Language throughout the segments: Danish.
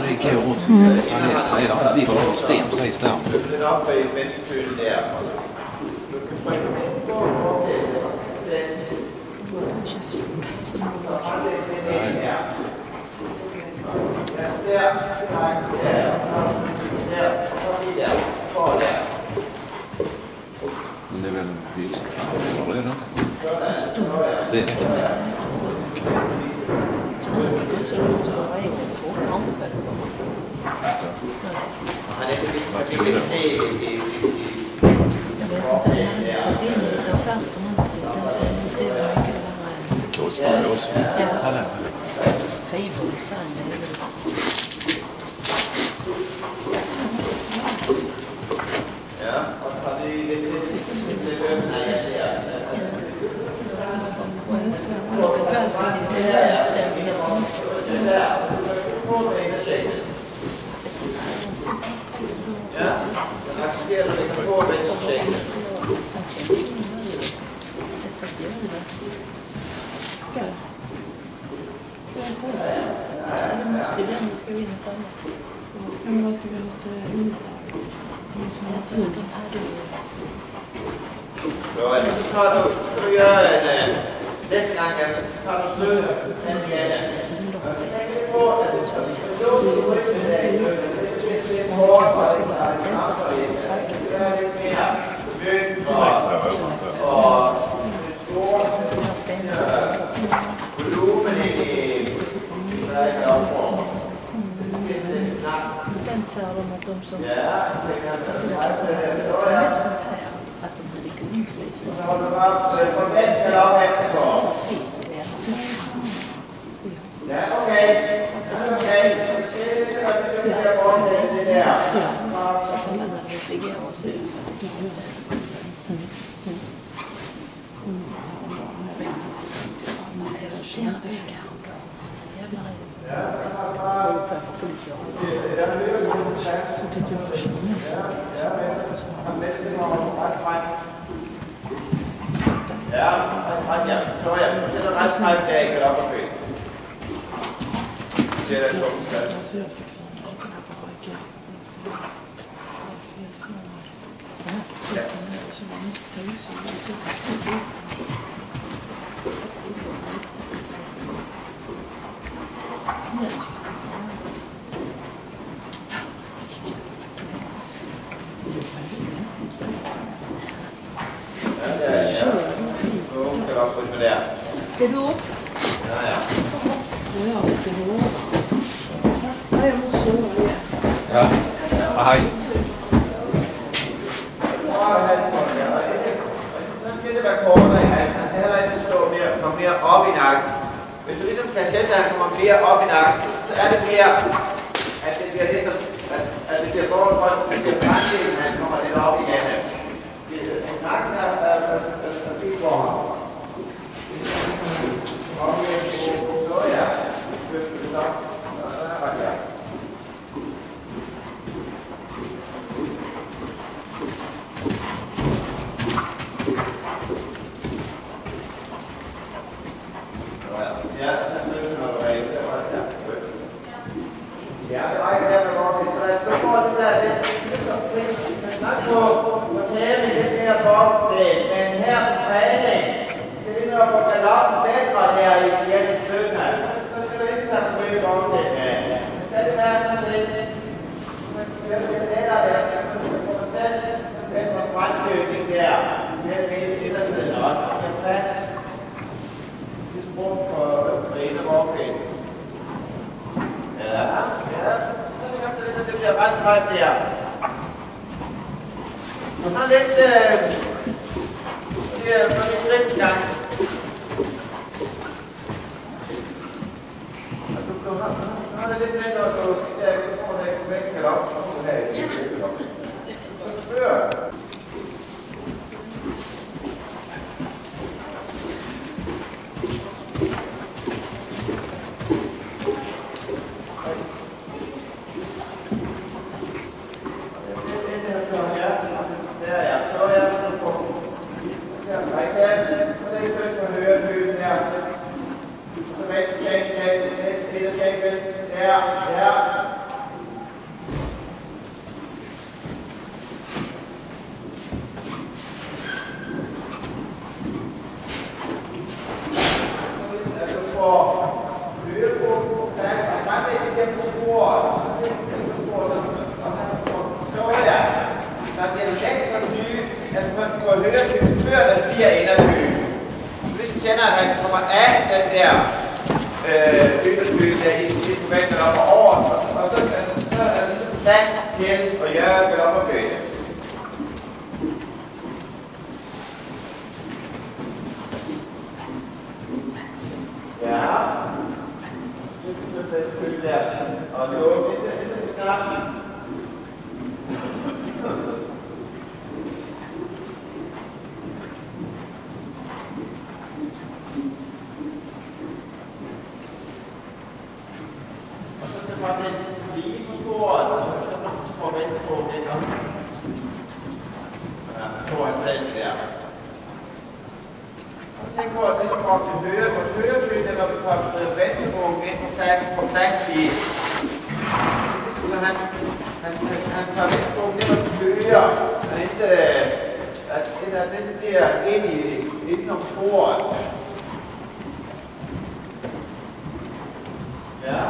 det kan jo rundt. Nej, der er lige for sten præcis der. Løftet op på venstretønen der. Du kan trykke på. Okay. Så har det her. Ja, der. Der. Og lige der. For der. Men det er vel vist. Eller det, Det er så stort. det er det. Altså, Han er lidt sned i Kjolstad også. Han er. ja, og har vi lidt øvner her der. Ja, der accepterer du det på venstresjekket. Så tager du, skal du gøre en næste gang, så tager du slød den her. Og volumen i Sen sa de att de som ja, att de hade grundflis. så har du været forventet op efterpå. Ja, okay. Okay. Det er det der. Ja, så jeg sætter ret træk der, ikke op og køb. Ser jeg på den plads. Det er du? Ja, ja. Ja. Hej. Så skal det være kortere i halsen. Han skal heller ikke komme mere op i nakken. Hvis du ligesom kan sætte sig, at han kommer mere op i nakken, så er det mere, at det bliver ligesom, at det bliver forhold for, at det bliver fremtiden, at han kommer lidt op i handen. Nakken er fint for ham. Så ja, løftet op. Ja. Ja, der støtter noget rent. Ja, det rækker der med vores. Så får det der lidt snak på tale lidt mere på det. Men her på træning, det er ligesom at få galoppen bedre her i hjemme støtterne. Så skal du ikke tage forløb om det. Så skal det være sådan lidt lettere der. For dig selv, bedre fremstøtning der. Her med indersiden også. Der er plads. Rum for rene vorkæden. Ja, så er det godt, at det bliver ret højt der. Og så lidt, det er for det skridt i gang. Og du har det lidt med, når du får det væk skal op, og så have det. Så før. Schenkel. Der. Kender, at han kommer af den der yttersyge der i forventen op og over, og så er der ligesom plads til at gøre vel op og bøge. Ja. Det skyld der. Og lukke det snart. Tænk på, at det er for at høre på høretøj, eller du tager venstrebogen ind på plads i. Ligesom han tager venstrebogen ind og hører, at det bliver ind om sporet. Ja.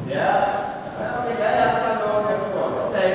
Ja. Okay, ja, der er noget, jeg forstår. Okay.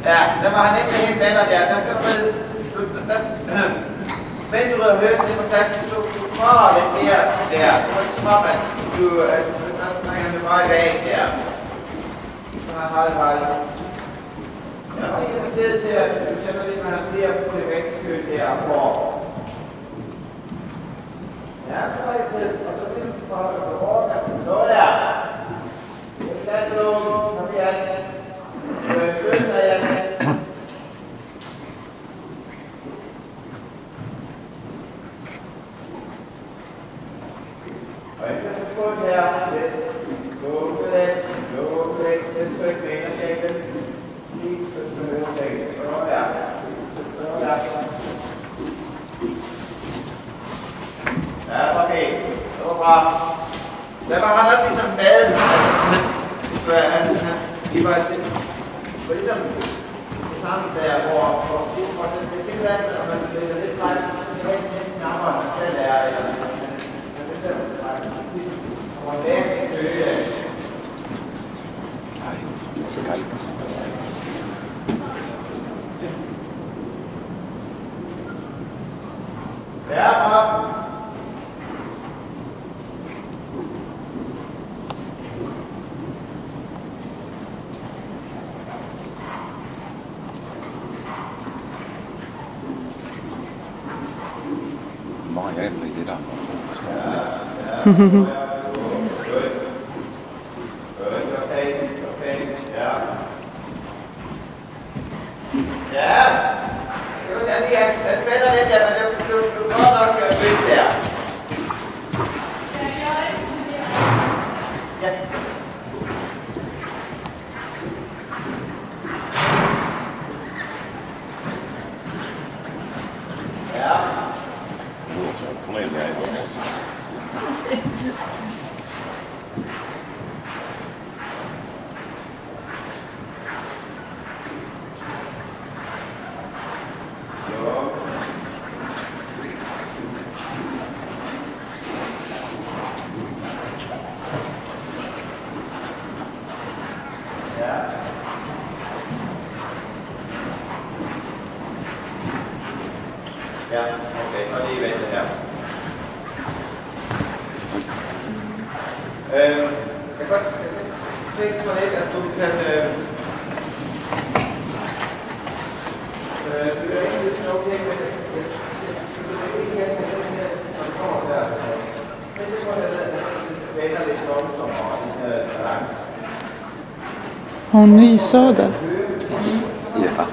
Ja, der var han ikke helt venner der. Der skal du med... Mens du rører høres lidt på plads, så du prøver lidt mere der. Det var ikke som om, at du trænger med meget væg der. Så har jeg Jeg var ikke inviteret til, at du kender ligesom, at han bliver på det vækstkøl der for. Ja, det var ikke fedt. Og så vil du få overgang. Så ja. Lad os lukke. Kom her. Først er jeg. Og jeg kan få det her. Lukke det. Sæt tryk med en og tjekke det. Lige med høretægt. Så ja. Ja, det var fint. Det var bra. Der var han også ligesom med. Det var ligesom det samme der, hvor det skal ikke være, at man lægger lidt træk, så det er ikke lidt snapper, man selv er, eller man vil selv træk. Hvor det er en øge. Ja, og mange af dem i det der. Ja. Det var sådan lige, jeg spænder lidt der, men det var godt nok fedt der. Ja. Ja. Kom ind her. Ja, okay, og lige vente her. Jeg kan godt tænke mig lidt, at du kan det er egentlig sådan okay, men det er ikke igen med den her, når det kommer der. voldsommere i balance. Har hun ny sådan? Ja.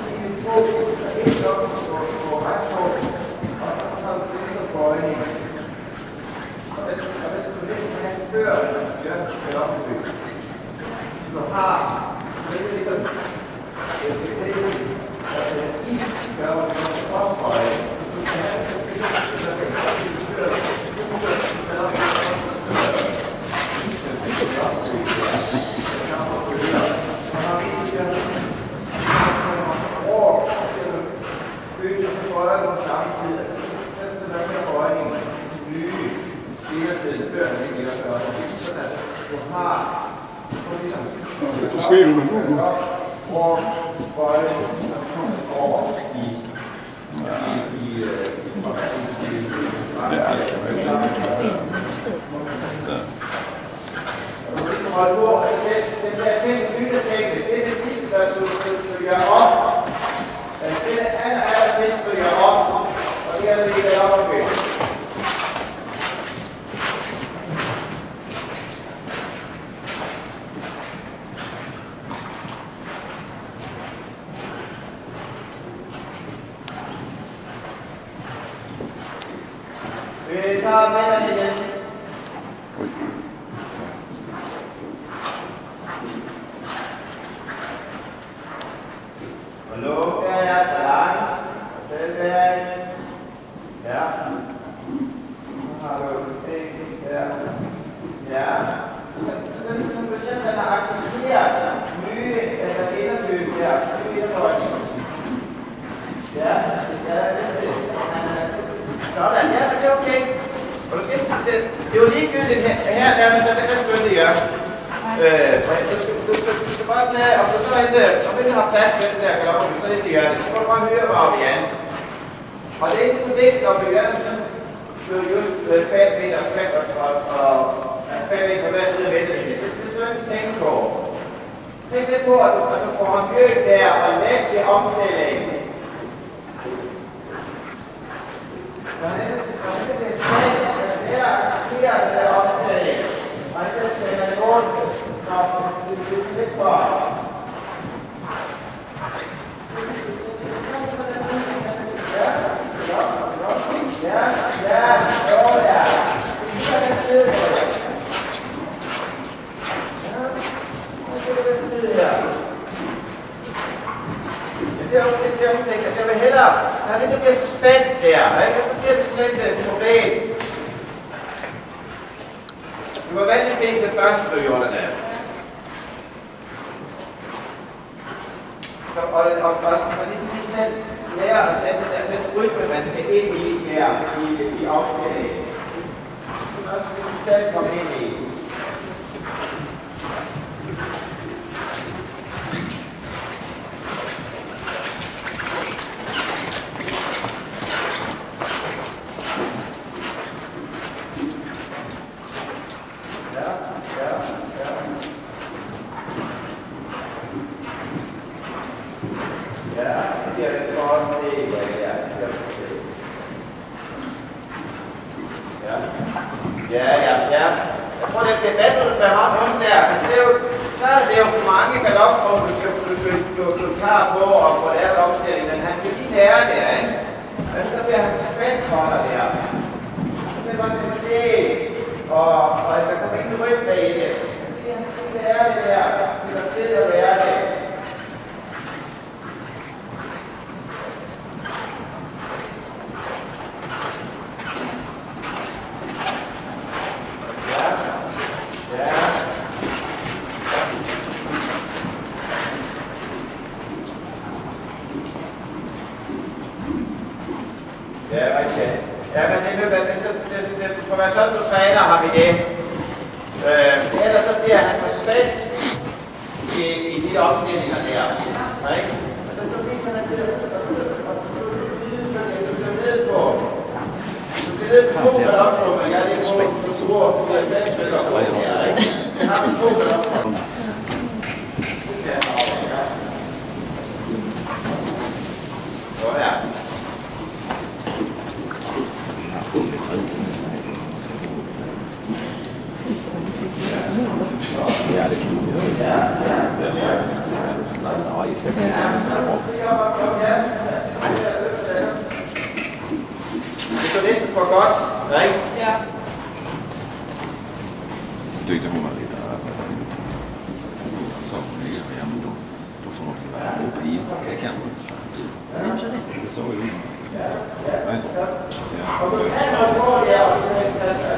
Ja, det kan man gøre. Det står næsten for godt, ikke? Ja. Det er ikke det, hun var lidt så ikke være, men du får nok være en god pige. Kan ikke have Hvem så det? det så jo. Ja. Og du kan noget på det, og du kan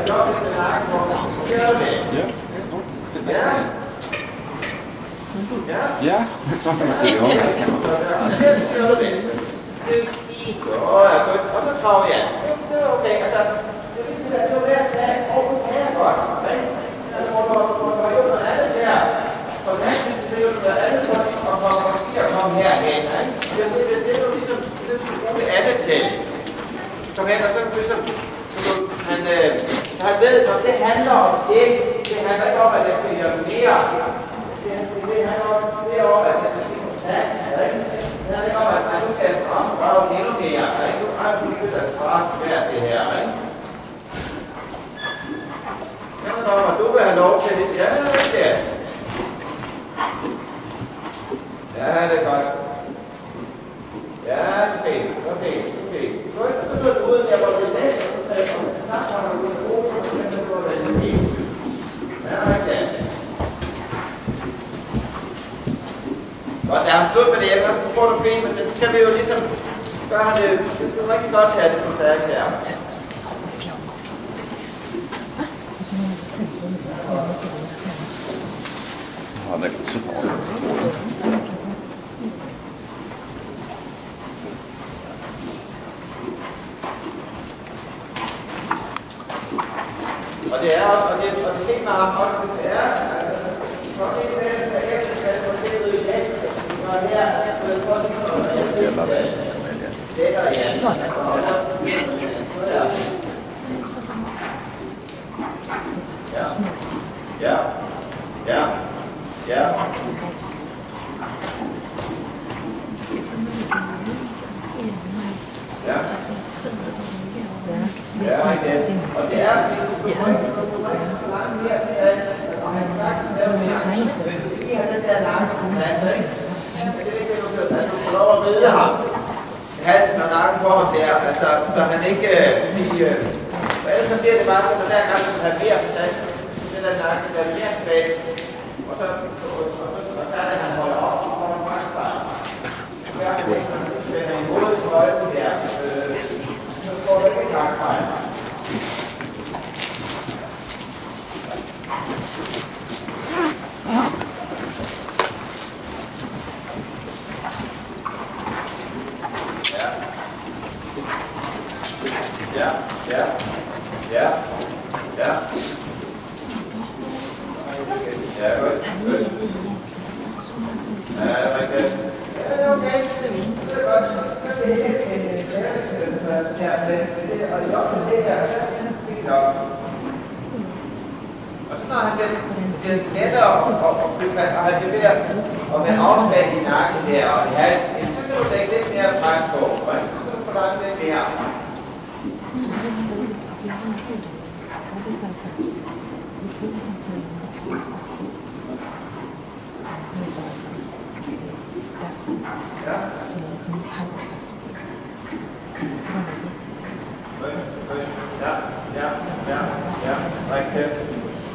gøre det med nakken, hvor du gør det. Ja. Ja. Ja, det tror jeg, det er det kan man. Og så traver jeg. Det er okay. Altså, det er ved at tage over her godt. Hvor du har gjort noget andet der. Og det er selvfølgelig noget andet godt, og måske at komme herhen. Det er jo ligesom, det du bruge det andet til. Som hen, og så ligesom, han ved, når det handler om det, det handler ikke om, at jeg skal gøre mere. Det handler om, det er om, at jeg skal blive på plads. Det handler ikke om, at nu skal jeg stramme røven endnu mere. Nu har jeg begyndt at straffe hvert det her. Det handler om, at du vil have lov til det. Ja, det er det. Ja, det er godt. Ja, det er fint. Det er fint. Godt, og så bliver du ud, jeg var lidt af, og så snart har du ud af ro, og så kan du gå og vende helt. Ja, det er det. Godt, lad ham slut med det hjemme, så får du fint, men så skal vi jo ligesom gøre det, det er rigtig godt her, det konserves her. Ja, det er så farligt. Og det er også, og det er fint med ham, og det er, halsen og nakken på ham der, altså, så han ikke for ellers så bliver det bare sådan, at hver gang han har mere på tasten, så det der nakken bliver mere svagt, og så er det, han holder op, og får en brandfejl. Hver gang han spænder i hovedet på øjnene der, så får du ikke en brandfejl. Og så når han bliver lettere og han bliver ved at være afspændt i nakken der og i halsen, så kan du lægge lidt mere pres på, så kan du forlange lidt mere.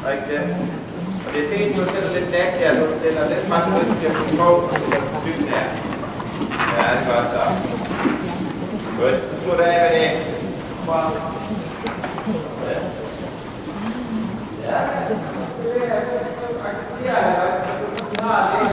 Rigtigt. Og det er fint, du sætter lidt lag der, den er lidt meget nødt til at få på, og så kan du bygge der. Ja, det er godt så. Godt, så slutter af med det.